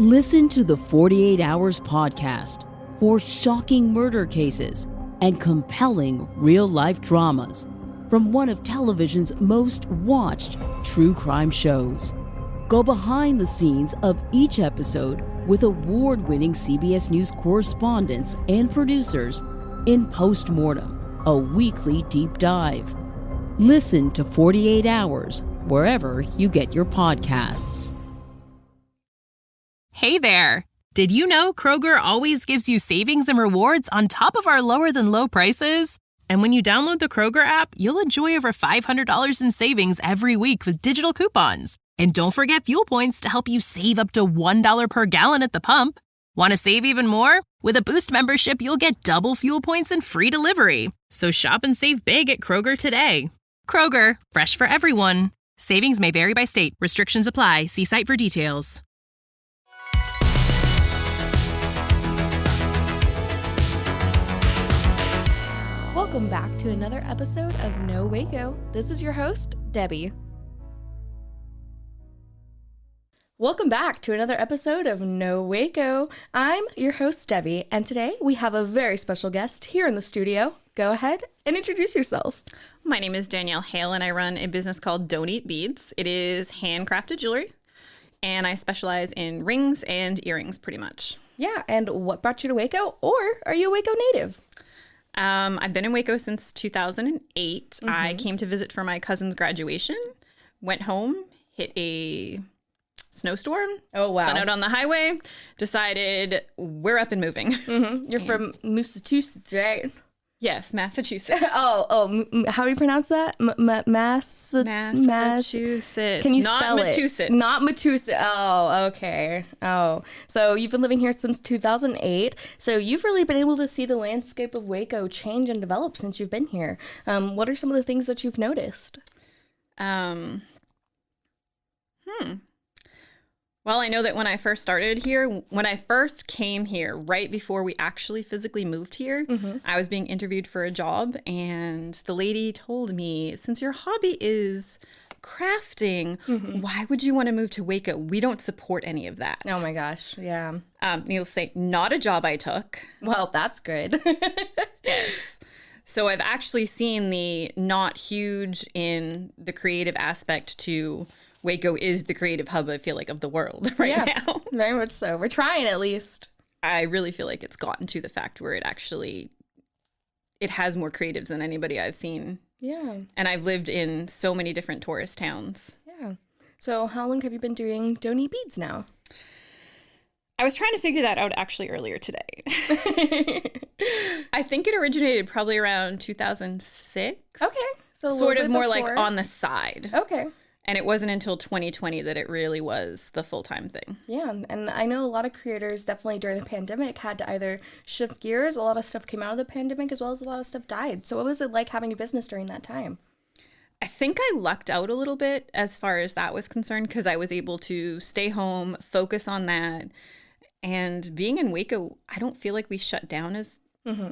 Listen to the 48 Hours podcast for shocking murder cases and compelling real-life dramas from one of television's most watched true crime shows. Go behind the scenes of each episode with award-winning CBS News correspondents and producers in Postmortem, a weekly deep dive. Listen to 48 Hours wherever you get your podcasts. Hey there! Did you know Kroger always gives you savings and rewards on top of our lower-than-low prices? And when you download the Kroger app, you'll enjoy over $500 in savings every week with digital coupons. And don't forget fuel points to help you save up to $1 per gallon at the pump. Want to save even more? With a Boost membership, you'll get double fuel points and free delivery. So shop and save big at Kroger today. Kroger, fresh for everyone. Savings may vary by state. Restrictions apply. See site for details. Welcome back to another episode of No Waco. This is your host, Debbie. Welcome back to another episode of No Waco. I'm your host, Debbie, and today we have a very special guest here in the studio. Go ahead and introduce yourself. My name is Danielle Hale, and I run a business called Don't Eat Beads. It is handcrafted jewelry, and I specialize in rings and earrings pretty much. Yeah, and what brought you to Waco, or are you a Waco native? I've been in Waco since 2008. I came to visit for my cousin's graduation, went home, hit a snowstorm. Oh, wow. Spun out on the highway, decided we're up and moving. You're from Massachusetts, right? Yes, Massachusetts. How do you pronounce that? Massachusetts. Can you Not spell Massachusetts. it? Not Massachusetts. Oh, okay. Oh, so you've been living here since 2008. So you've really been able to see the landscape of Waco change and develop since you've been here. What are some of the things that you've noticed? Well, I know that when I first started here, when I first came here, right before we actually physically moved here, I was being interviewed for a job, and the lady told me, since your hobby is crafting, why would you want to move to Waco? We don't support any of that. Oh my gosh, yeah. Needless to say, not a job I took. Well, that's good. Yes. So I've actually seen the not huge in the creative aspect to Waco is the creative hub, I feel like, of the world now. Very much so. We're trying, at least. I really feel like it's gotten to the fact where it has more creatives than anybody I've seen. Yeah. And I've lived in so many different tourist towns. Yeah. So how long have you been doing Don't Eat Beads now? I was trying to figure that out actually earlier today. I think it originated probably around 2006. Okay. So sort of more like on the side. Okay. And it wasn't until 2020 that it really was the full-time thing. Yeah, and I know a lot of creators definitely during the pandemic had to either shift gears. A lot of stuff came out of the pandemic as well as a lot of stuff died. So what was it like having a business during that time? I think I lucked out a little bit as far as that was concerned because I was able to stay home, focus on that. And being in Waco, I don't feel like we shut down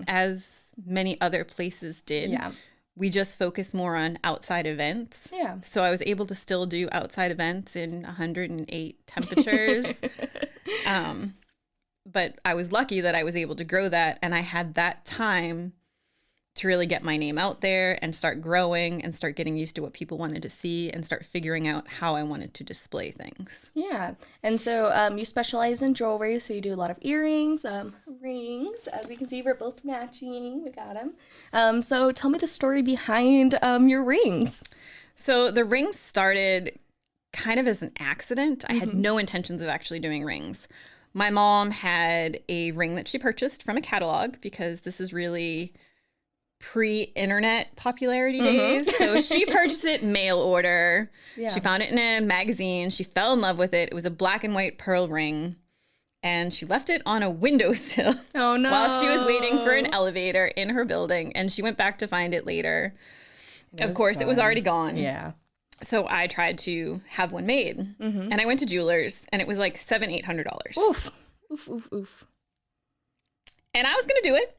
as many other places did. Yeah. We just focused more on outside events. Yeah. So I was able to still do outside events in 108 temperatures. But I was lucky that I was able to grow that. And I had that time to really get my name out there and start growing and start getting used to what people wanted to see and start figuring out how I wanted to display things. Yeah. And so you specialize in jewelry, so you do a lot of earrings, rings. As you can see, we're both matching. We got them. So tell me the story behind your rings. So the rings started kind of as an accident. I had no intentions of actually doing rings. My mom had a ring that she purchased from a catalog because this is really pre-internet popularity days. So she purchased it mail order. Yeah. She found it in a magazine. She fell in love with it. It was a black and white pearl ring. And she left it on a windowsill while she was waiting for an elevator in her building. And she went back to find it later. Of course, it was already gone. Yeah. So I tried to have one made. And I went to jewelers and it was like $700-800. Oof. Oof, oof, oof. And I was going to do it.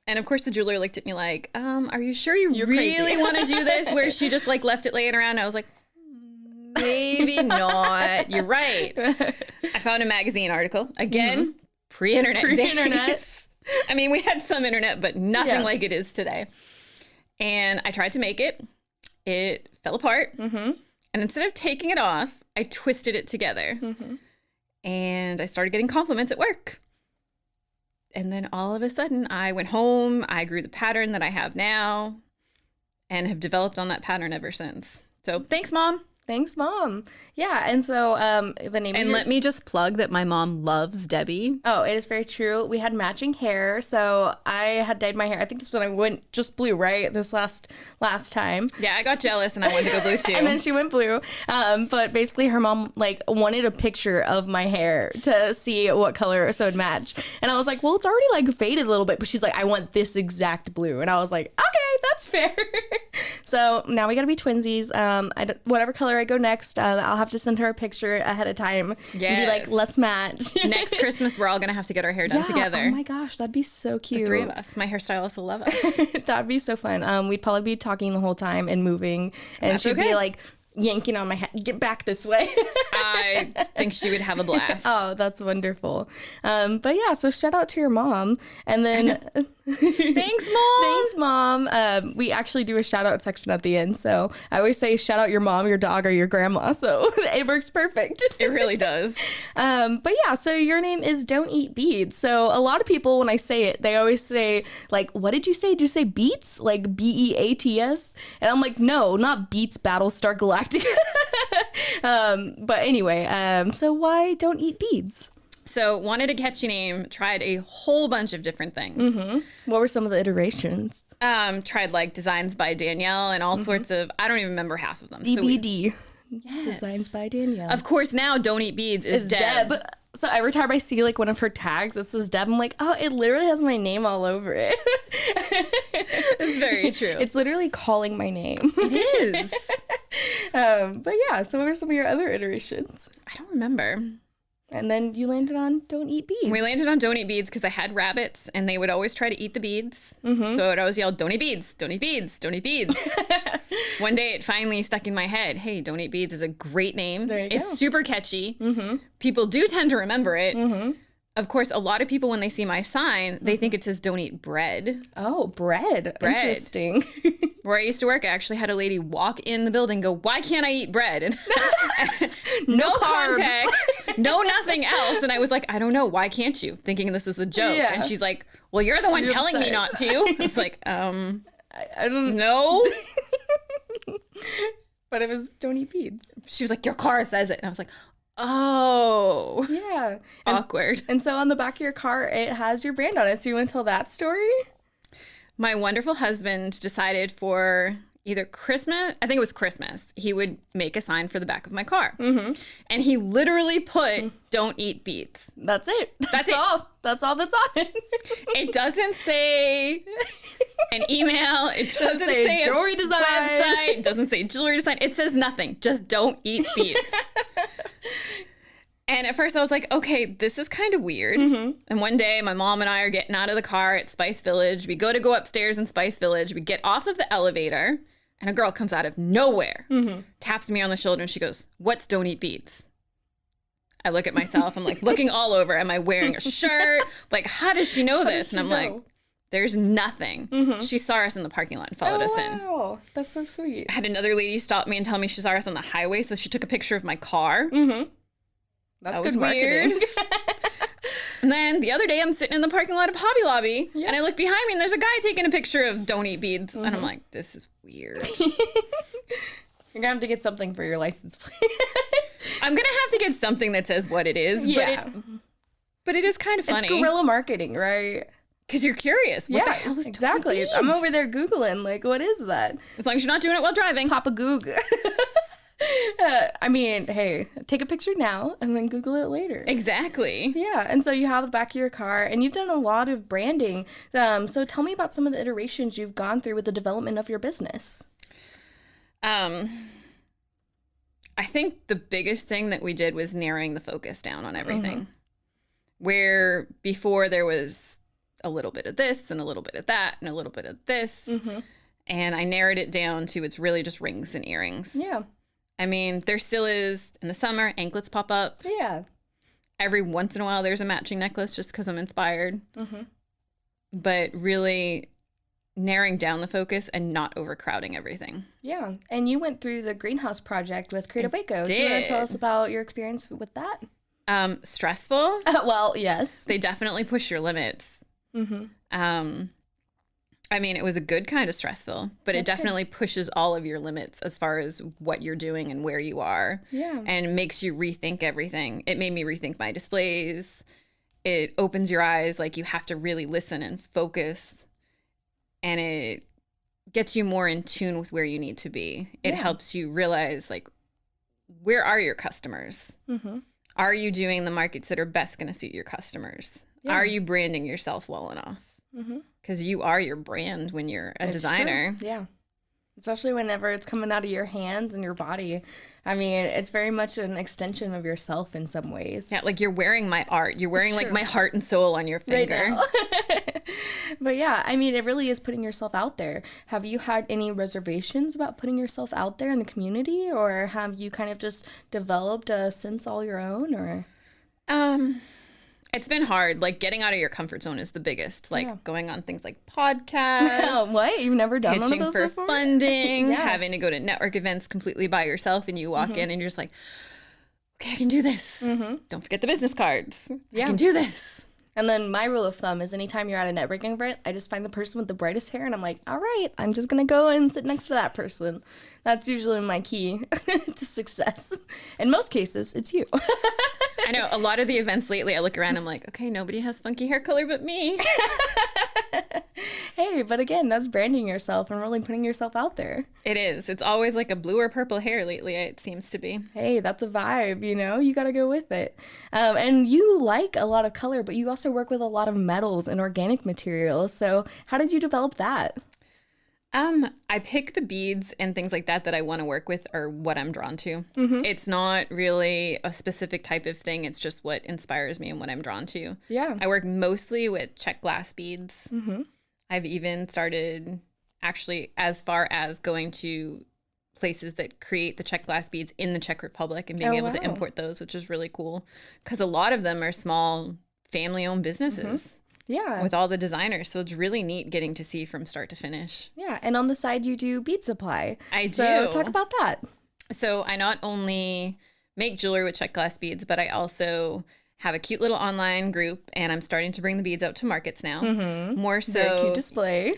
And of course the jeweler looked at me like, are you sure you really want to do this? Where she just like left it laying around. I was like, maybe. Maybe not. You're right. I found a magazine article. Again, pre-internet days. I mean, we had some internet, but nothing like it is today. And I tried to make it. It fell apart. And instead of taking it off, I twisted it together. And I started getting compliments at work. And then all of a sudden, I went home. I grew the pattern that I have now and have developed on that pattern ever since. So thanks, Mom. Thanks, Mom. Yeah, and so the name of let me just plug that my mom loves Debbie. Oh, it is very true. We had matching hair, so I had dyed my hair. I think this one I went just blue, right? This last time. Yeah, I got jealous and I wanted to go blue too. And then she went blue. But basically her mom like wanted a picture of my hair to see what color so it'd match. And I was like, well, it's already like faded a little bit. But she's like, I want this exact blue. And I was like, okay, that's fair. So now we got to be twinsies. Whatever color I go next, I'll have to send her a picture ahead of time and be like, let's match. Next Christmas, we're all going to have to get our hair done together. Oh my gosh, that'd be so cute. The three of us. My hairstylist will love us. That'd be so fun. We'd probably be talking the whole time and moving, and she'd be like yanking on my head, get back this way. I think she would have a blast. Oh, that's wonderful. But yeah, so shout out to your mom. And then thanks, Mom. Thanks, Mom. We actually do a shout out section at the end. So I always say shout out your mom, your dog, or your grandma. So it works perfect. It really does. But yeah, so your name is Don't Eat Beads. So a lot of people, when I say it, they always say, like, what did you say? Did you say Beats? Like Beats? And I'm like, no, not Beats Battlestar Galactica. But anyway, so why Don't Eat Beads? So wanted a catchy name, tried a whole bunch of different things. What were some of the iterations? Tried like Designs by Danielle and all sorts of, I don't even remember half of them. DBD. Yes. Designs by Danielle. Of course, now Don't Eat Beads is Deb. So every time I see like one of her tags, it says Deb, I'm like, oh, it literally has my name all over it. It's very true. It's literally calling my name. It is. But yeah, so what are some of your other iterations? I don't remember. And then you landed on Don't Eat Beads. We landed on Don't Eat Beads because I had rabbits and they would always try to eat the beads. So I'd always yell, Don't eat beads, don't eat beads, don't eat beads. One day it finally stuck in my head. Hey, Don't Eat Beads is a great name. It's super catchy. People do tend to remember it. Of course, a lot of people, when they see my sign, they think it says Don't Eat Bread. Oh, bread. Interesting. Where I used to work, I actually had a lady walk in the building and go, why can't I eat bread? And no context, no nothing else. And I was like, I don't know. Why can't you? Thinking this was a joke. Yeah. And she's like, well, you're the one telling me not to. I was like, I don't know. But it was Don't Eat Beads. She was like, your car says it. And I was like, oh. Yeah. Awkward. And so on the back of your car, it has your brand on it. So you want to tell that story? My wonderful husband decided for either Christmas, I think it was Christmas, he would make a sign for the back of my car. And he literally put, Don't Eat Beads. That's it. That's all. That's all that's on it. It doesn't say an email. It doesn't say jewelry design. Website. It doesn't say jewelry design. It says nothing. Just Don't Eat Beads. And at first I was like, okay, this is kind of weird. And one day my mom and I are getting out of the car at Spice Village. We go upstairs in Spice Village. We get off of the elevator and a girl comes out of nowhere, taps me on the shoulder and she goes, what's Don't Eat Beads? I look at myself. I'm like looking all over. Am I wearing a shirt? Like, how does she know this? And I'm like, there's nothing. She saw us in the parking lot and followed us in. Wow, that's so sweet. I had another lady stop me and tell me she saw us on the highway. So she took a picture of my car. That's that good was weird. And then the other day I'm sitting in the parking lot of Hobby Lobby and I look behind me and there's a guy taking a picture of Don't Eat Beads. And I'm like, this is weird. You're going to have to get something for your license plate. I'm going to have to get something that says what it is. Yeah. But it is kind of funny. It's guerrilla marketing, right? Because you're curious. What the hell is exactly. Don't Eat Beads? I'm over there Googling, like, what is that? As long as you're not doing it while driving. Pop a Goog. I mean, hey, take a picture now and then Google it later. Exactly. Yeah, and so you have the back of your car, and you've done a lot of branding. So tell me about some of the iterations you've gone through with the development of your business. I think the biggest thing that we did was narrowing the focus down on everything. Where before there was a little bit of this and a little bit of that and a little bit of this. And I narrowed it down to it's really just rings and earrings. Yeah. I mean, there still is, in the summer, anklets pop up. Yeah. Every once in a while, there's a matching necklace just because I'm inspired. But really narrowing down the focus and not overcrowding everything. Yeah. And you went through the greenhouse project with Creative Waco. Do you want to tell us about your experience with that? Stressful. Well, yes. They definitely push your limits. I mean, it was a good kind of stressful, but it definitely pushes all of your limits as far as what you're doing and where you are. Yeah. And makes you rethink everything. It made me rethink my displays. It opens your eyes, like you have to really listen and focus. And it gets you more in tune with where you need to be. It helps you realize, like, where are your customers? Are you doing the markets that are best going to suit your customers? Are you branding yourself well enough? Because you are your brand when you're a designer. True. Yeah. Especially whenever it's coming out of your hands and your body. I mean, it's very much an extension of yourself in some ways. Yeah, like you're wearing my art. You're wearing like my heart and soul on your finger. Right now. But yeah, I mean, it really is putting yourself out there. Have you had any reservations about putting yourself out there in the community, or have you kind of just developed a sense all your own, or? It's been hard. Like getting out of your comfort zone is the biggest. Like going on things like podcasts. What? You've never done one of pitching those for before? funding, having to go to network events completely by yourself, and you walk in and you're just like, okay, I can do this. Don't forget the business cards. I can do this. And then my rule of thumb is anytime you're at a networking event, I just find the person with the brightest hair and I'm like, all right, I'm just going to go and sit next to that person. That's usually my key to success. In most cases, it's you. I know a lot of the events lately, I look around, I'm like, okay, nobody has funky hair color but me. Hey, but again, that's branding yourself and really putting yourself out there. It is. It's always like a blue or purple hair lately, it seems to be. Hey, that's a vibe, you know? You got to go with it. And you like a lot of color, but you also work with a lot of metals and organic materials. So how did you develop that? I pick the beads and things like that I want to work with or what I'm drawn to. It's not really a specific type of thing. It's just what inspires me and what I'm drawn to. Yeah. I work mostly with check glass beads. I've even started actually as far as going to places that create the check glass beads in the Czech Republic and being able to import those, which is really cool because a lot of them are small family-owned businesses. Yeah. With all the designers. So it's really neat getting to see from start to finish. Yeah. And on the side, you do bead supply. I So do. talk about that. So I not only make jewelry with check glass beads, but I also have a cute little online group, and I'm starting to bring the beads out to markets now. More so. Very cute display.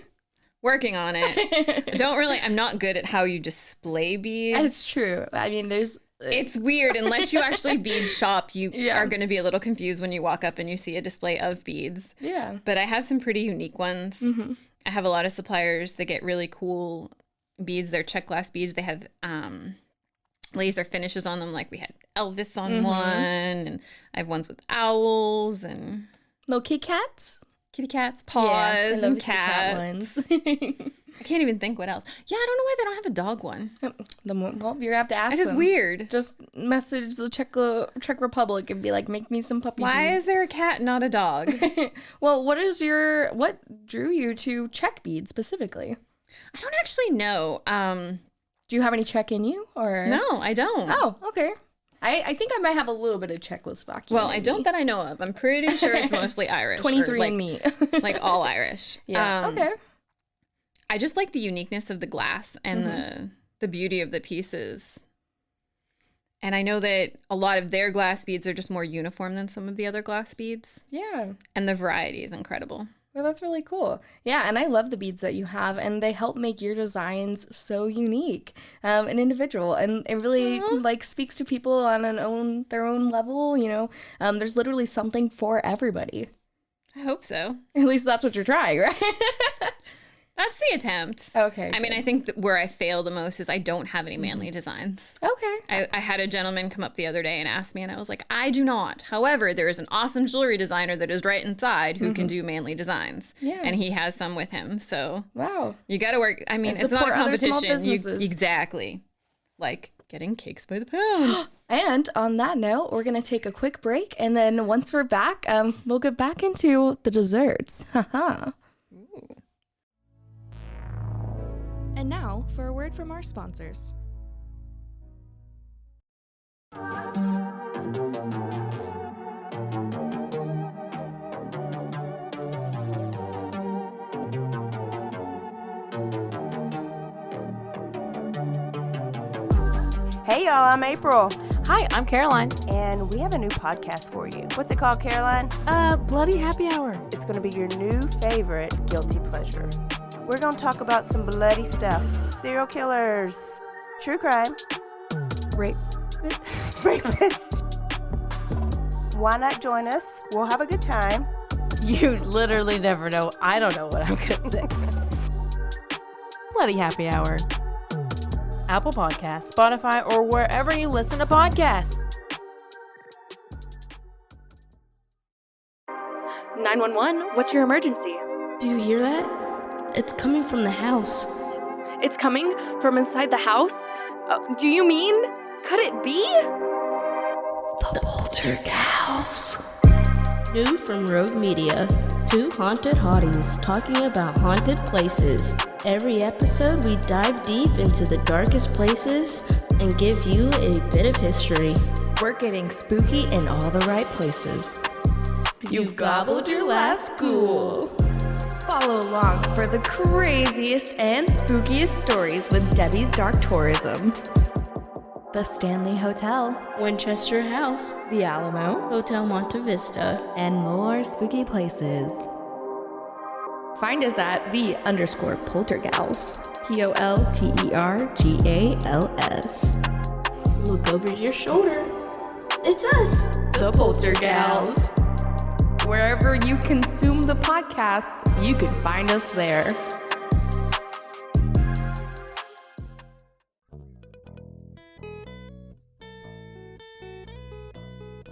Working on it. I'm not good at how you display beads. It's true. I mean, It's weird. Unless you actually bead shop, you are going to be a little confused when you walk up and you see a display of beads. Yeah. But I have some pretty unique ones. I have a lot of suppliers that get really cool beads. They're check glass beads. They have laser finishes on them. Like we had Elvis on one, and I have ones with owls and little kitty cats. Kitty cats, paws, I love and the kitty cat cats. ones. I can't even think what else. Yeah, I don't know why they don't have a dog one. Well, you're gonna have to ask It is them. weird. Just message the Czech Republic and be like, make me some puppy Why beads. is there a cat, not a dog? Well, what drew you to Czech beads specifically? I don't actually know. Do you have any Czech in you, or No, I don't. Oh, okay. I think I might have a little bit of Czechoslovakian. Well, I don't that I know of. I'm pretty sure it's mostly Irish. 23 and me. Like all Irish. Yeah. Okay. I just like the uniqueness of the glass and the beauty of the pieces. And I know that a lot of their glass beads are just more uniform than some of the other glass beads. Yeah. And the variety is incredible. Well, that's really cool. Yeah, and I love the beads that you have, and they help make your designs so unique and individual, and it really like speaks to people on their own level. You know, there's literally something for everybody. I hope so. At least that's what you're trying, right? That's the attempt. Okay. I mean, I think that where I fail the most is I don't have any manly designs. Okay. I had a gentleman come up the other day and ask me, and I was like, I do not. However, there is an awesome jewelry designer that is right inside who can do manly designs. Yeah. And he has some with him. So Wow. you got to work. I mean, And it's not a support other small competition. businesses. Exactly. Like getting cakes by the pound. And on that note, we're going to take a quick break. And then once we're back, we'll get back into the desserts. Haha. And now for a word from our sponsors. Hey y'all, I'm April, Hi, I'm Caroline. and we have a new podcast for you. What's it called, Caroline? Bloody Happy Hour. It's going to be your new favorite guilty pleasure. We're going to talk about some bloody stuff. Serial killers, true crime, Rape. rapists. Why not join us? We'll have a good time. You literally never know. I don't know what I'm going to say. Bloody Happy Hour. Apple Podcasts, Spotify, or wherever you listen to podcasts. 911, what's your emergency? Do you hear that? It's coming from the house. It's coming from inside the house? Do you mean? Could it be? The Poltergeist. New from Rogue Media. Two haunted hotties talking about haunted places. Every episode, we dive deep into the darkest places and give you a bit of history. We're getting spooky in all the right places. You've gobbled your last ghoul. Follow along for the craziest and spookiest stories with Debbie's Dark Tourism. The Stanley Hotel, Winchester House, The Alamo, Hotel Monte Vista. and more spooky places. Find us at _Poltergals. POLTERGALS. Look over your shoulder. It's us. The Poltergals. Wherever you consume the podcast, you can find us there.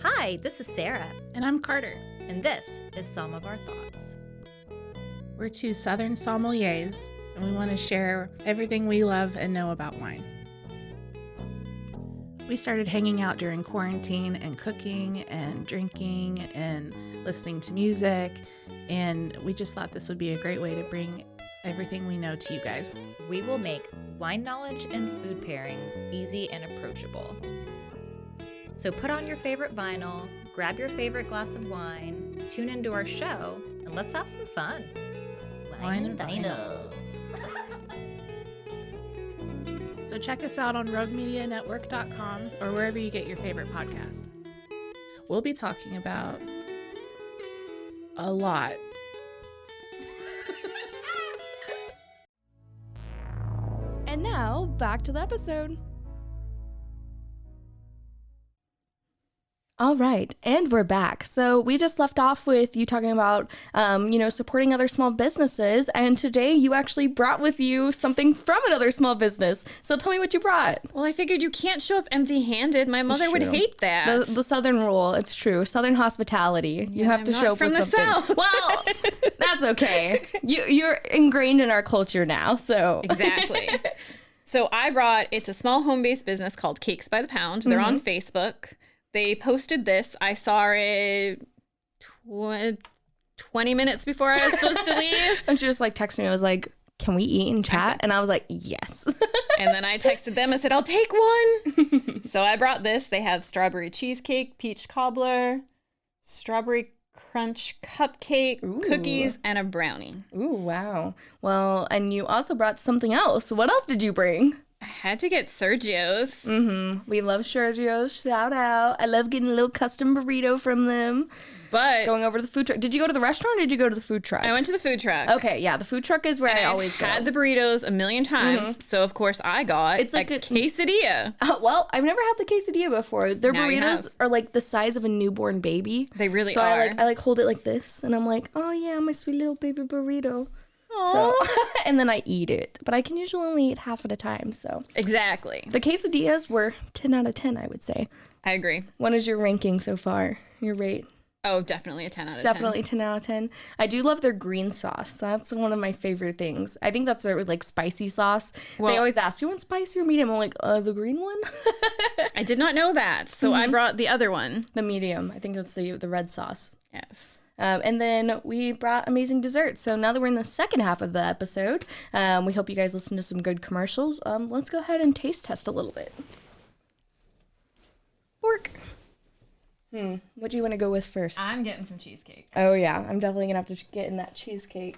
Hi, this is Sarah, And I'm Carter. and this is Some of Our Thoughts. We're two Southern sommeliers, and we want to share everything we love and know about wine. We started hanging out during quarantine and cooking and drinking and listening to music, and we just thought this would be a great way to bring everything we know to you guys. We will make wine knowledge and food pairings easy and approachable. So put on your favorite vinyl, grab your favorite glass of wine, tune into our show, and let's have some fun. Wine and vinyl. So check us out on roguemedianetwork.com or wherever you get your favorite podcast. We'll be talking about a lot. And now, back to the episode. All right, and we're back. So we just left off with you talking about, supporting other small businesses, and today you actually brought with you something from another small business. So tell me what you brought. Well, I figured you can't show up empty-handed. My mother would true. hate that. The Southern rule, it's true. Southern hospitality. You have I'm to not show up from with the something. South. Well, that's okay. You're ingrained in our culture now, so. Exactly. So I brought, it's a small home-based business called Cakes by the Pound. They're on Facebook. They posted this. I saw it 20 minutes before I was supposed to leave. And she just texted me. I was like, can we eat and chat? And I was like, yes. And then I texted them. I said, I'll take one. So I brought this. They have strawberry cheesecake, peach cobbler, strawberry crunch cupcake, cookies, and a brownie. Ooh, wow. Well, and you also brought something else. What else did you bring? I had to get Sergio's. We love Sergio's. Shout out. I love getting a little custom burrito from them. But Going over to the food truck. Did you go to the restaurant or did you go to the food truck? I went to the food truck. Okay, yeah. The food truck is where I always go. I've had the burritos a million times. So, of course, I got It's like a a- quesadilla. Well, I've never had the quesadilla before. Their Now you burritos have. are like the size of a newborn baby. They really so are. I hold it like this, and I'm like, oh yeah, my sweet little baby burrito. So, and then I eat it, but I can usually only eat half at a time. So Exactly. the quesadillas were 10 out of 10, I would say. I agree. What is your ranking so far? Your rate? Oh, definitely a 10 out of 10. Definitely 10 out of 10. I do love their green sauce. That's one of my favorite things. I think that's their spicy sauce. Well- they always ask, you want spicy or medium? I'm like, the green one? I did not know that. So I brought the other one. The medium. I think that's the red sauce. Yes. And then we brought amazing desserts. So now that we're in the second half of the episode, we hope you guys listen to some good commercials. Let's go ahead and taste test a little bit. Fork. What do you want to go with first? I'm getting some cheesecake. Oh, yeah. I'm definitely going to have to get in that cheesecake.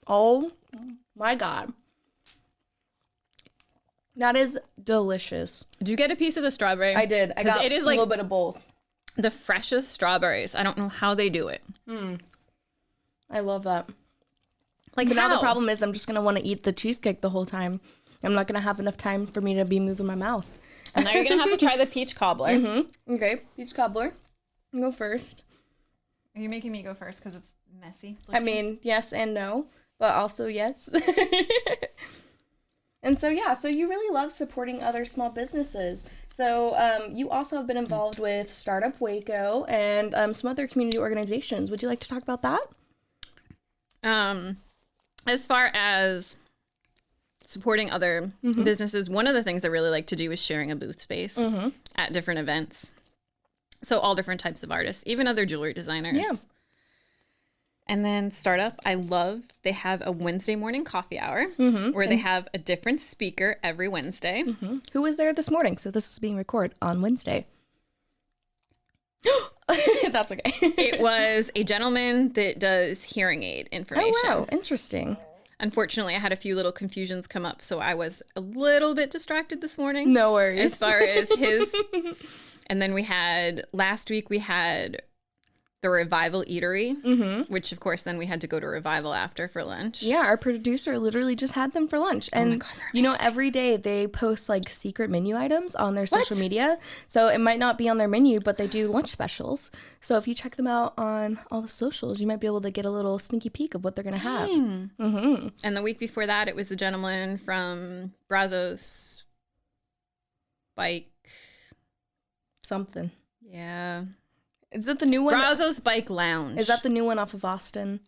Oh, my God. That is delicious. Did you get a piece of the strawberry? I did. I got it is a like little bit of both. the freshest strawberries. I don't know how they do it. I love that. Like, But now the how? problem is I'm just going to want to eat the cheesecake the whole time. I'm not going to have enough time for me to be moving my mouth. And now you're going to have to try the peach cobbler. Okay, peach cobbler. You go first. Are you making me go first because it's messy? I mean, yes and no, but also yes. And so, yeah, so you really love supporting other small businesses. So you also have been involved with Startup Waco and some other community organizations. Would you like to talk about that? As far as supporting other businesses, one of the things I really like to do is sharing a booth space at different events. So all different types of artists, even other jewelry designers. Yeah. And then Startup, I love, they have a Wednesday morning coffee hour where they have a different speaker every Wednesday. Who was there this morning? So this is being recorded on Wednesday. That's okay. It was a gentleman that does hearing aid information. Oh, wow. Interesting. Unfortunately, I had a few little confusions come up, so I was a little bit distracted this morning. No worries. As far as his. And then last week we had the Revival Eatery, which of course then we had to go to Revival after for lunch. Yeah, our producer literally just had them for lunch. And you know, every day they post like secret menu items on their social media. So it might not be on their menu, but they do lunch specials. So if you check them out on all the socials, you might be able to get a little sneaky peek of what they're going to have. And the week before that, it was the gentleman from Brazos Bike. Something. Yeah. Is that the new one? Brazos Bike Lounge. Is that the new one off of Austin?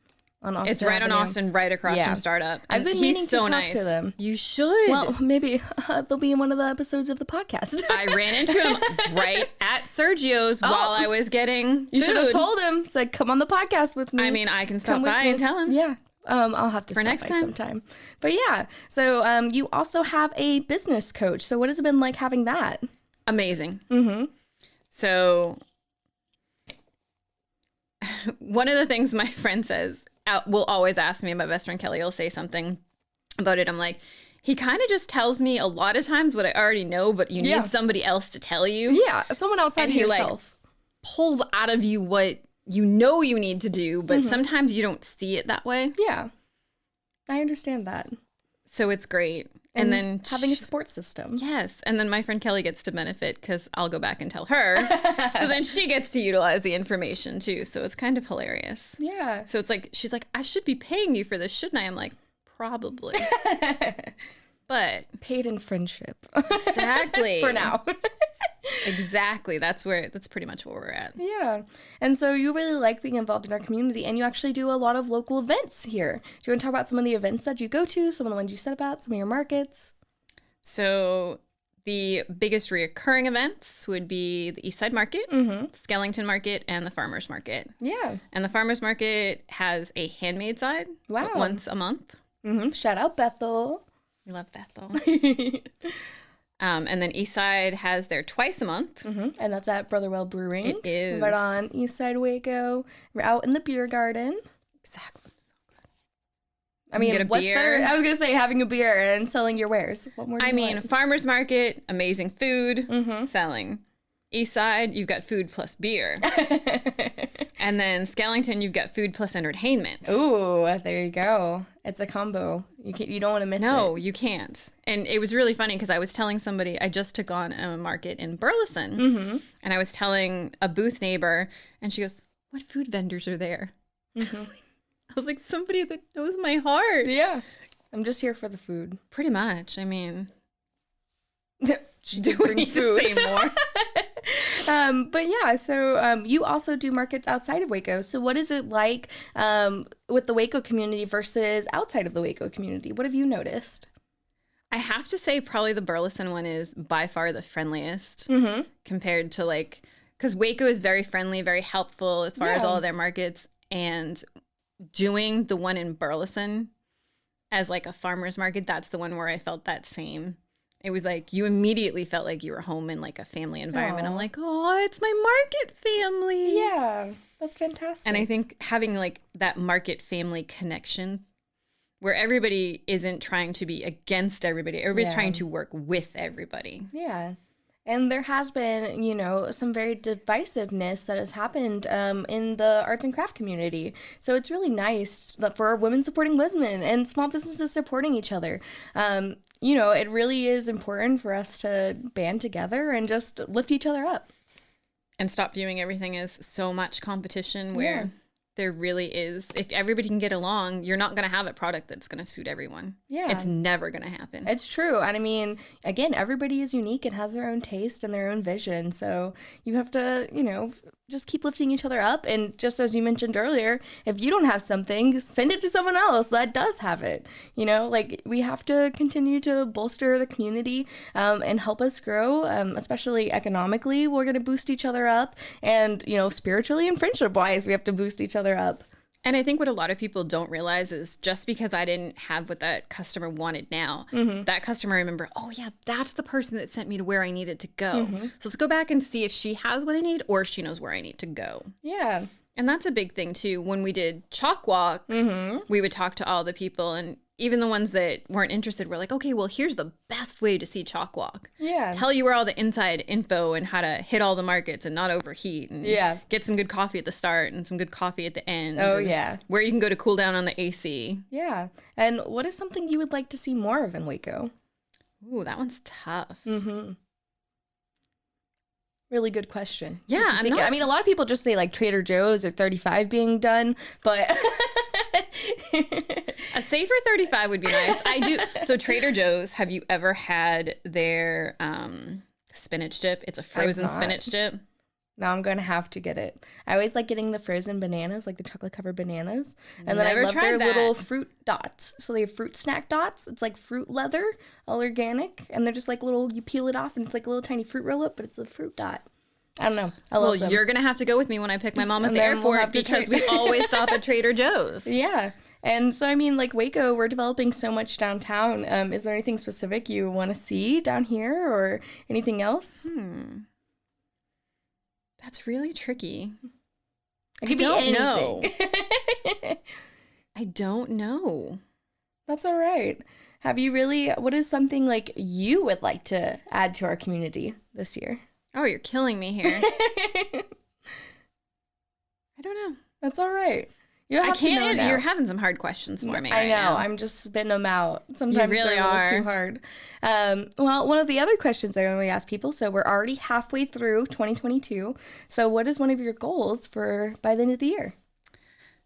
On Austin It's right Avenue? on Austin, right across from Startup. I've been And meaning he's to so talk nice. to them. You should. Well, maybe they'll be in one of the episodes of the podcast. I ran into him right at Sergio's while I was getting You should have food. told him. It's like, come on the podcast with me. I mean, I can stop Come with by me. and tell him. Yeah. I'll have to For stop next by time. sometime. But yeah, so you also have a business coach. So what has it been like having that? Amazing. So one of the things my friend says, will always ask me, my best friend Kelly will say something about it. I'm like, he kind of just tells me a lot of times what I already know, but you need somebody else to tell you. Yeah, someone outside And of he yourself. Pulls out of you what you know you need to do, but sometimes you don't see it that way. Yeah, I understand that. So it's great. And then having a support system. Yes. And then my friend Kelly gets to benefit because I'll go back and tell her. So then she gets to utilize the information too. So it's kind of hilarious. Yeah. So it's like, she's like, I should be paying you for this, shouldn't I? I'm like, probably. But Paid in friendship. exactly. For now. Exactly. That's pretty much where we're at. Yeah. And so you really like being involved in our community, and you actually do a lot of local events here. Do you want to talk about some of the events that you go to, some of the ones you set up at, some of your markets? So the biggest reoccurring events would be the Eastside Market, Skellington Market, and the Farmers Market. Yeah. And the Farmers Market has a handmade side once a month. Shout out Bethel. We love Bethel. And then Eastside has their twice a month. And that's at Brotherwell Brewing. It is. Right on Eastside Waco. We're out in the beer garden. Exactly. So good. I mean, get a what's beer. better? I was going to say having a beer and selling your wares. What more do I you mean, want? Farmers Market, amazing food, selling. Eastside, you've got food plus beer. And then Skellington, you've got food plus entertainment. Ooh, there you go. It's a combo. You don't want to miss it. No, you can't. And it was really funny because I was telling somebody, I just took on a market in Burleson, and I was telling a booth neighbor, and she goes, what food vendors are there? I was like, somebody that knows my heart. Yeah. I'm just here for the food. Pretty much. I mean, She do did we bring need food. to say more? But yeah, so you also do markets outside of Waco. So what is it like with the Waco community versus outside of the Waco community? What have you noticed? I have to say probably the Burleson one is by far the friendliest compared to because Waco is very friendly, very helpful as far as all of their markets, and doing the one in Burleson as like a farmer's market, that's the one where I felt that same It was like you immediately felt like you were home in like a family environment. I'm like, oh, it's my market family. Yeah, that's fantastic. And I think having like that market family connection where everybody isn't trying to be against everybody. Everybody's trying to work with everybody. Yeah. And there has been, you know, some very divisiveness that has happened in the arts and craft community. So it's really nice that for women supporting women and small businesses supporting each other. You know, it really is important for us to band together and just lift each other up. And stop viewing everything as so much competition where there really is. If everybody can get along, you're not going to have a product that's going to suit everyone. Yeah. It's never going to happen. It's true. And I mean, again, everybody is unique and has their own taste and their own vision. So you have to, you know, just keep lifting each other up. And just as you mentioned earlier, if you don't have something, send it to someone else that does have it. You know, like we have to continue to bolster the community and help us grow, especially economically. We're going to boost each other up. And, you know, spiritually and friendship wise, we have to boost each other up. And I think what a lot of people don't realize is just because I didn't have what that customer wanted now, that customer remember, oh yeah, that's the person that sent me to where I needed to go. So let's go back and see if she has what I need or if she knows where I need to go. Yeah. And that's a big thing too. When we did Chalk Walk, we would talk to all the people, and even the ones that weren't interested were like, okay, well, here's the best way to see Chalk Walk. Yeah. Tell you where all the inside info and how to hit all the markets and not overheat. And get some good coffee at the start and some good coffee at the end. Oh, yeah. Where you can go to cool down on the AC. Yeah. And what is something you would like to see more of in Waco? Ooh, that one's tough. Really good question. Yeah, I mean, a lot of people just say like Trader Joe's or 35 being done, but a safer 35 would be nice. I do. So Trader Joe's, have you ever had their spinach dip? It's a frozen spinach dip. Now I'm going to have to get it. I always like getting the frozen bananas, like the chocolate covered bananas. And then I love their little fruit dots. So they have fruit snack dots. It's like fruit leather, all organic. And they're just like little, you peel it off and it's like a little tiny fruit roll up, but it's a fruit dot. I don't know. I love them. Well, you're going to have to go with me when I pick my mom at the airport because we always stop at Trader Joe's. Yeah. And so, I mean, like Waco, we're developing so much downtown. Is there anything specific you want to see down here or anything else? That's really tricky. It could be anything. Know. I don't know. That's all right. What is something like you would like to add to our community this year? Oh, you're killing me here. I don't know. That's all right. I can't. You're having some hard questions for me. I know. Now. I'm just spitting them out. Sometimes you really they're a little are. too hard. Well, one of the other questions I normally ask people. So we're already halfway through 2022. So what is one of your goals for by the end of the year?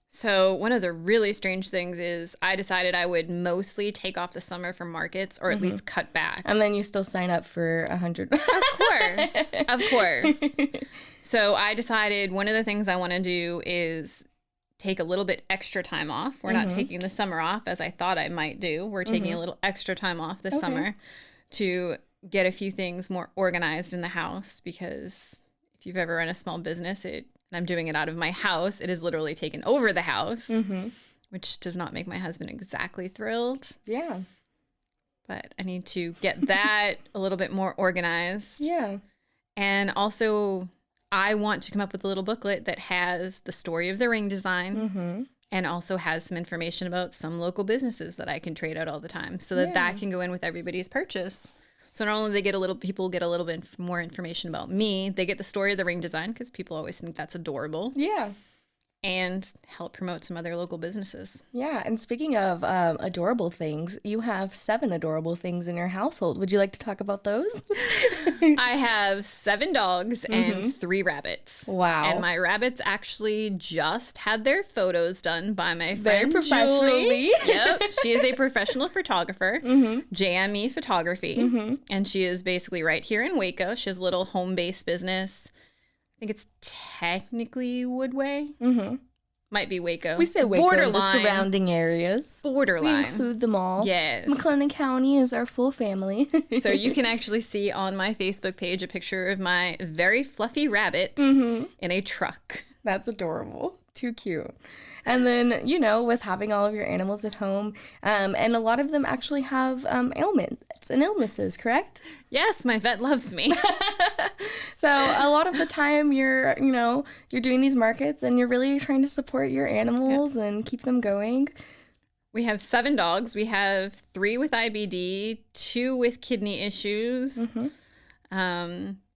So one of the really strange things is I decided I would mostly take off the summer from markets or at least cut back. And then you still sign up for 100. Of course. So I decided one of the things I want to do is take a little bit extra time off. We're not taking the summer off as I thought I might do. We're taking a little extra time off this summer to get a few things more organized in the house, because if you've ever run a small business, and I'm doing it out of my house, it has literally taken over the house, which does not make my husband exactly thrilled. Yeah. But I need to get that a little bit more organized. Yeah. And also, I want to come up with a little booklet that has the story of the ring design and also has some information about some local businesses that I can trade out all the time, so that that can go in with everybody's purchase. So not only people get a little bit more information about me, they get the story of the ring design, because people always think that's adorable. Yeah. And help promote some other local businesses. Yeah, and speaking of adorable things, you have 7 adorable things in your household. Would you like to talk about those? I have 7 dogs and 3 rabbits. Wow. And my rabbits actually just had their photos done by my Very friend professionally. Julie. Yep, she is a professional photographer, JME Photography, and she is basically right here in Waco. She has a little home-based business. I think it's technically Woodway. Might be Waco. We say Waco, borderline. the surrounding areas. Borderline. We include them all. Yes. McLennan County is our full family. So you can actually see on my Facebook page a picture of my very fluffy rabbits in a truck. That's adorable. Too cute. And then, with having all of your animals at home, and a lot of them actually have ailments and illnesses, correct? Yes, my vet loves me. So a lot of the time you're doing these markets and you're really trying to support your animals and keep them going. We have 7 dogs. We have 3 with IBD, 2 with kidney issues.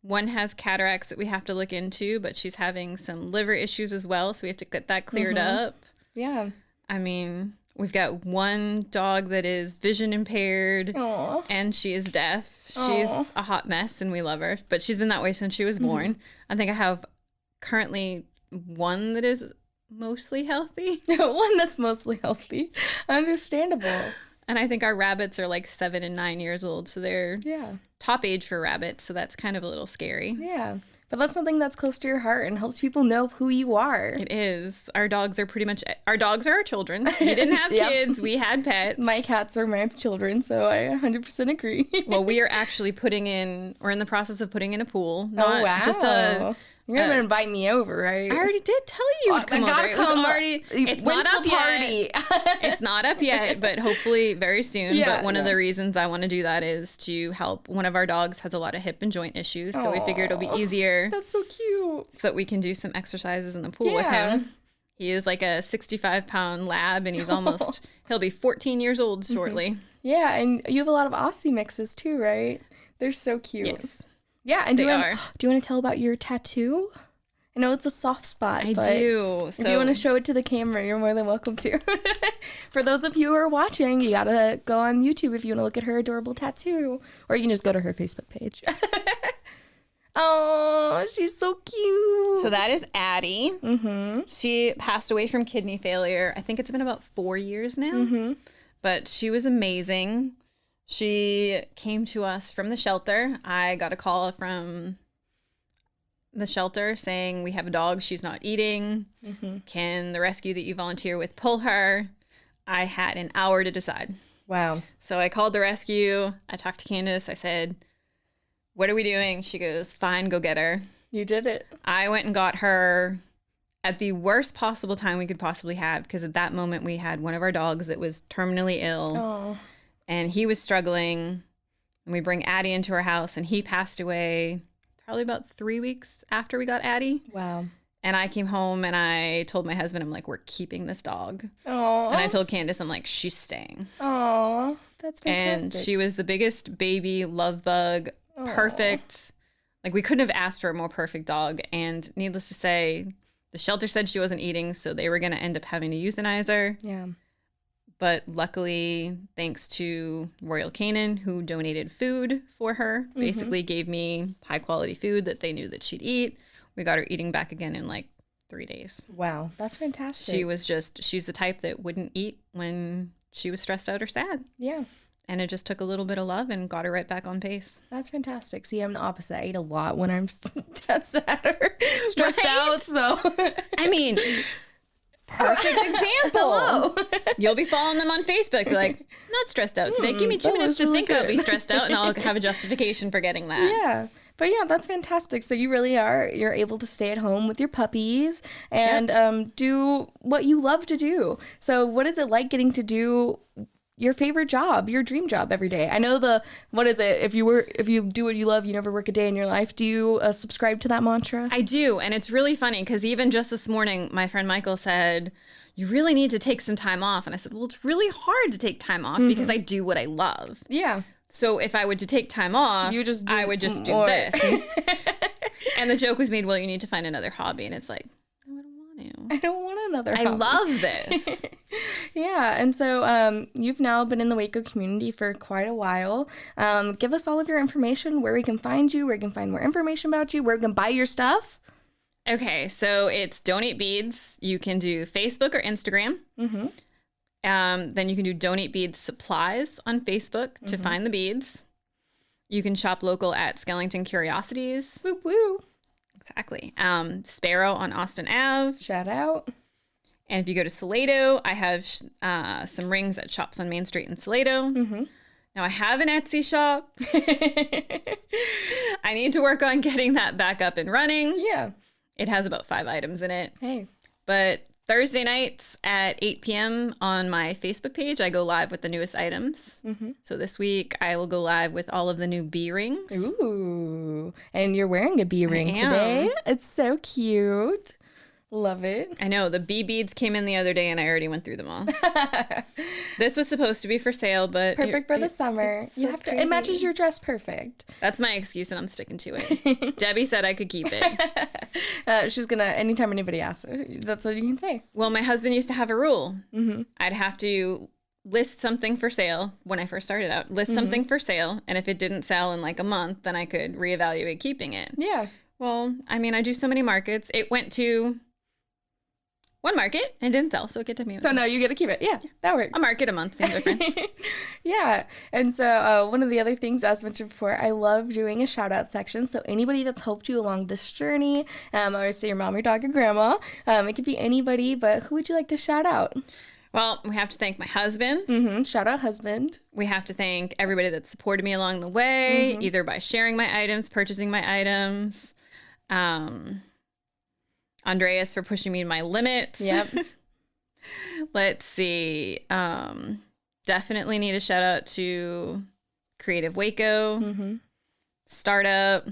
One has cataracts that we have to look into, but she's having some liver issues as well, so we have to get that cleared up. Yeah. I mean, we've got 1 dog that is vision impaired, Aww. and she is deaf. She's a hot mess, and we love her, but she's been that way since she was born. I think I have currently 1 that is mostly healthy. One that's mostly healthy. Understandable. And I think our rabbits are like 7 and 9 years old, so they're top age for rabbits, so that's kind of a little scary. Yeah, but that's something that's close to your heart and helps people know who you are. It is. Our dogs are our children. We didn't have kids, we had pets. My cats are my children, so I 100% agree. Well, we're in the process of putting in a pool. You're going to invite me over, right? I already did tell you. It's not up yet. It's not up yet, but hopefully very soon. But one of the reasons I want to do that is to help. One of our dogs has a lot of hip and joint issues, so we figured it'll be easier. That's so cute. So that we can do some exercises in the pool with him. He is like a 65-pound lab, and he'll be 14 years old shortly. Yeah, and you have a lot of Aussie mixes too, right? They're so cute. Yes. Yeah, and do you want to tell about your tattoo? I know it's a soft spot. I do. So if you want to show it to the camera, you're more than welcome to. For those of you who are watching, you gotta go on YouTube if you want to look at her adorable tattoo, or you can just go to her Facebook page. Oh, she's so cute. So that is Addie. She passed away from kidney failure. I think it's been about 4 years now. But she was amazing. She came to us from the shelter. I got a call from the shelter saying, we have a dog, she's not eating. Can the rescue that you volunteer with pull her? I had an hour to decide. Wow. So I called the rescue. I talked to Candace. I said, what are we doing? She goes, fine, go get her. You did it. I went and got her at the worst possible time we could possibly have, because at that moment we had one of our dogs that was terminally ill. Oh. And he was struggling, and we bring Addie into our house, and he passed away probably about 3 weeks after we got Addie. Wow. And I came home, and I told my husband, I'm like, we're keeping this dog. Oh. And I told Candace, I'm like, she's staying. Oh, that's fantastic. And she was the biggest baby love bug, perfect. Like, we couldn't have asked for a more perfect dog. And needless to say, the shelter said she wasn't eating, so they were going to end up having to euthanize her. Yeah. But luckily, thanks to Royal Canin, who donated food for her, basically gave me high quality food that they knew that she'd eat. We got her eating back again in like 3 days. Wow, that's fantastic. She's the type that wouldn't eat when she was stressed out or sad. Yeah. And it just took a little bit of love and got her right back on pace. That's fantastic. See, I'm the opposite. I eat a lot when I'm sad or stressed out. So, I mean, perfect example. You'll be following them on Facebook. You're like, not stressed out today. Give me 2 minutes to think I'll be stressed out, and I'll have a justification for getting that. Yeah. But yeah, that's fantastic. So you really you're able to stay at home with your puppies and do what you love to do. So what is it like getting to do your favorite job, your dream job every day? I know what is it? If you do what you love, you never work a day in your life. Do you subscribe to that mantra? I do. And it's really funny because even just this morning, my friend Michael said, you really need to take some time off. And I said, well, it's really hard to take time off because I do what I love. Yeah. So if I were to take time off, I would just do this. And the joke was made, well, you need to find another hobby. And it's like, no, I don't want to. I don't want another hobby. I love this. Yeah. And so you've now been in the Waco community for quite a while. Give us all of your information, where we can find you, where we can find more information about you, where we can buy your stuff. Okay. So it's Donate Beads. You can do Facebook or Instagram. Then you can do Donate Beads Supplies on Facebook to find the beads. You can shop local at Skellington Curiosities. Woo woo. Exactly. Sparrow on Austin Ave. Shout out. And if you go to Salado, I have some rings at Shops on Main Street in Salado. Now I have an Etsy shop. I need to work on getting that back up and running. Yeah. It has about 5 items in it. Hey. But Thursday nights at 8 p.m. on my Facebook page, I go live with the newest items. So this week, I will go live with all of the new bee rings. Ooh, and you're wearing a bee ring today. It's so cute. Love it. I know. The bee beads came in the other day, and I already went through them all. This was supposed to be for sale, but... Perfect for the summer. You have to. It matches your dress perfect. That's my excuse, and I'm sticking to it. Debbie said I could keep it. She's going to, anytime anybody asks, that's what you can say. Well, my husband used to have a rule. I'd have to list something for sale when I first started out. List something for sale, and if it didn't sell in like a month, then I could reevaluate keeping it. Yeah. Well, I mean, I do so many markets. It went to... one market and didn't sell, so it get to me. So now you get to keep it. Yeah, that works. A market a month, same difference. Yeah. And so one of the other things, as mentioned before, I love doing a shout out section. So anybody that's helped you along this journey, I always say your mom, your dog, your grandma. It could be anybody, but who would you like to shout out? Well, we have to thank my husband. Shout out husband. We have to thank everybody that supported me along the way, either by sharing my items, purchasing my items. Andreas for pushing me to my limits. Yep. Let's see. Definitely need a shout out to Creative Waco, Startup,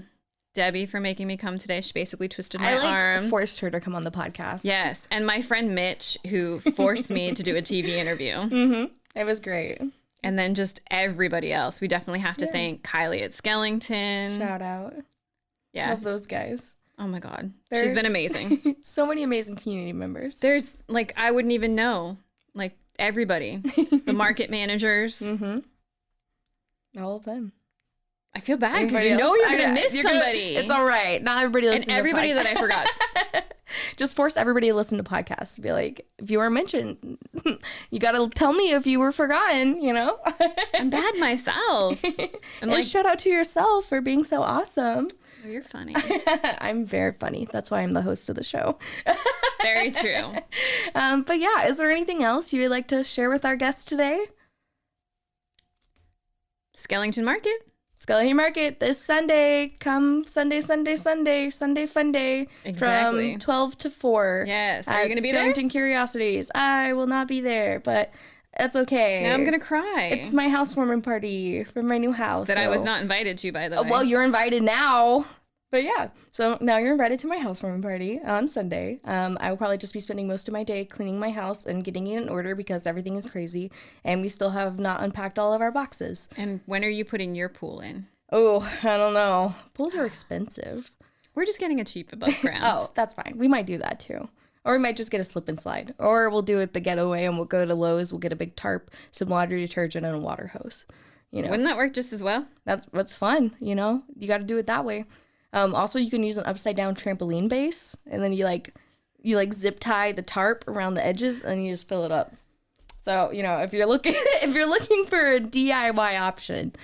Debbie for making me come today. She basically twisted my arm. Forced her to come on the podcast. Yes. And my friend Mitch, who forced me to do a TV interview. It was great. And then just everybody else. We definitely have to thank Kylie at Skellington. Shout out. Yeah. Love those guys. Oh my God. She's been amazing. So many amazing community members. There's like, I wouldn't even know. Like everybody. The market managers. All of them. I feel bad because you know you're going to miss somebody. It's all right. Not everybody listens to And everybody that I forgot. Just force everybody to listen to podcasts. Be like, if you were mentioned, you got to tell me if you were forgotten, you know? I'm bad myself. And like, shout out to yourself for being so awesome. Oh, you're funny. I'm very funny. That's why I'm the host of the show. Very true. But yeah, is there anything else you would like to share with our guests today? Skellington Market. Skellington Market this Sunday. Come Sunday fun day. Exactly. From 12 to 4. Yes. Are you going to be there? Skellington Curiosities. I will not be there, but that's okay. Now I'm going to cry. It's my housewarming party for my new house. That I was not invited to, by the way. Well, you're invited now. But yeah, so now you're invited to my housewarming party on Sunday. I will probably just be spending most of my day cleaning my house and getting it in order because everything is crazy. And we still have not unpacked all of our boxes. And when are you putting your pool in? Oh, I don't know. Pools are expensive. We're just getting a cheap above ground. Oh, that's fine. We might do that too. Or we might just get a slip and slide. Or we'll do it the getaway and we'll go to Lowe's. We'll get a big tarp, some laundry detergent, and a water hose. You know, wouldn't that work just as well? That's fun. You know, you got to do it that way. Also, you can use an upside down trampoline base, and then you zip tie the tarp around the edges, and you just fill it up. So you know, if you're looking for a DIY option,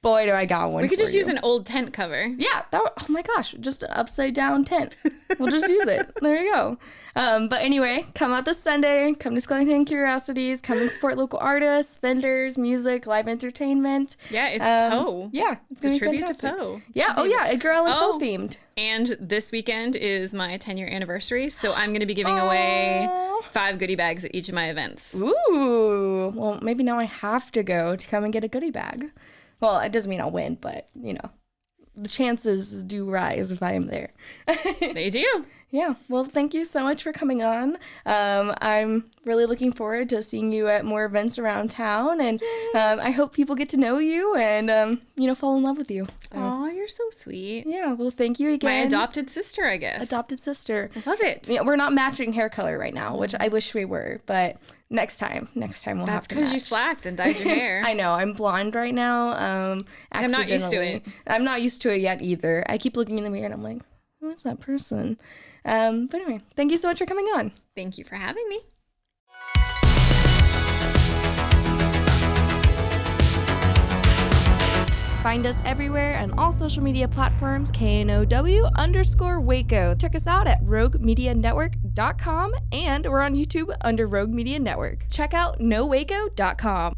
boy, do I got one. We could just use an old tent cover. Yeah. Oh my gosh, just an upside down tent. We'll just use it. There you go. But anyway, come out this Sunday. Come to Skellington Curiosities. Come and support local artists, vendors, music, live entertainment. Yeah, it's Poe. Yeah, it's a tribute to Poe. Yeah. Oh yeah, Edgar Allan Poe themed. And this weekend is my 10-year anniversary, so I'm going to be giving away 5 goodie bags at each of my events. Ooh. Well, maybe now I have to go to come and get a goodie bag. Well, it doesn't mean I'll win, but, you know, the chances do rise if I am there. They do. Yeah. Well, thank you so much for coming on. I'm really looking forward to seeing you at more events around town. And I hope people get to know you and, fall in love with you. So. Oh, you're so sweet. Yeah. Well, thank you again. My adopted sister, I guess. Adopted sister. I love it. Yeah, we're not matching hair color right now, which I wish we were. But next time we'll have to match. That's because you slacked and dyed your hair. I know. I'm blonde right now. I'm not used to it. I'm not used to it yet either. I keep looking in the mirror and I'm like, who is that person? But anyway, thank you so much for coming on. Thank you for having me. Find us everywhere on all social media platforms, KNOW_Waco. Check us out at roguemedianetwork.com and we're on YouTube under Rogue Media Network. Check out nowaco.com.